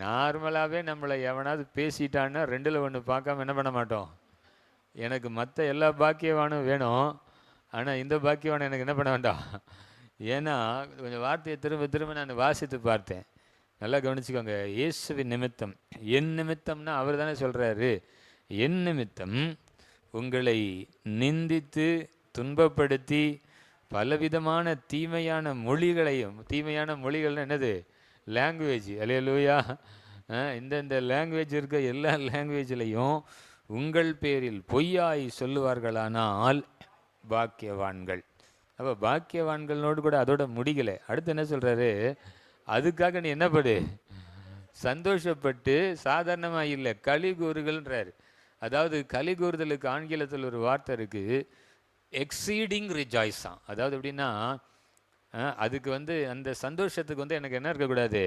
நார்மலாகவே நம்மளை எவனாவது பேசிட்டான்னா ரெண்டில் ஒன்று பார்க்காம என்ன பண்ண மாட்டோம். எனக்கு மற்ற எல்லா பாக்கியவானும் வேணும், ஆனால் இந்த பாக்கியவானம் எனக்கு என்ன பண்ண வேண்டாம். ஏன்னா கொஞ்சம் வார்த்தையை திரும்ப திரும்ப நான் வாசித்து பார்த்தேன். நல்லா கவனிச்சுக்கோங்க. இயேசுவின் நிமித்தம், என் நிமித்தம்னா அவர் தானே சொல்கிறாரு, என் நிமித்தம் உங்களை நிந்தித்து துன்பப்படுத்தி பலவிதமான தீமையான மொழிகளையும், தீமையான மொழிகள்னு என்னது, லாங்குவேஜ், அல்லேலூயா. இந்த லாங்குவேஜ் இருக்க எல்லா லாங்குவேஜ்லையும் உங்கள் பேரில் பொய்யாய் சொல்லுவார்களானால் பாக்கியவான்கள். அப்போ பாக்கியவான்களோடு கூட அதோட முடிக்கலை. அடுத்து என்ன சொல்கிறாரு, அதுக்காக நீ என்ன படு, சந்தோஷப்பட்டு சாதாரணமாக இல்லை களி கூறுகள்ன்றார். அதாவது களி கூறுதலுக்கு ஆங்கிலத்தில் ஒரு வார்த்தை இருக்குது, எக்ஸீடிங் ரிஜாய்ஸாம். அதாவது எப்படின்னா, அதுக்கு அந்த சந்தோஷத்துக்கு எனக்கு என்ன இருக்கக்கூடாது,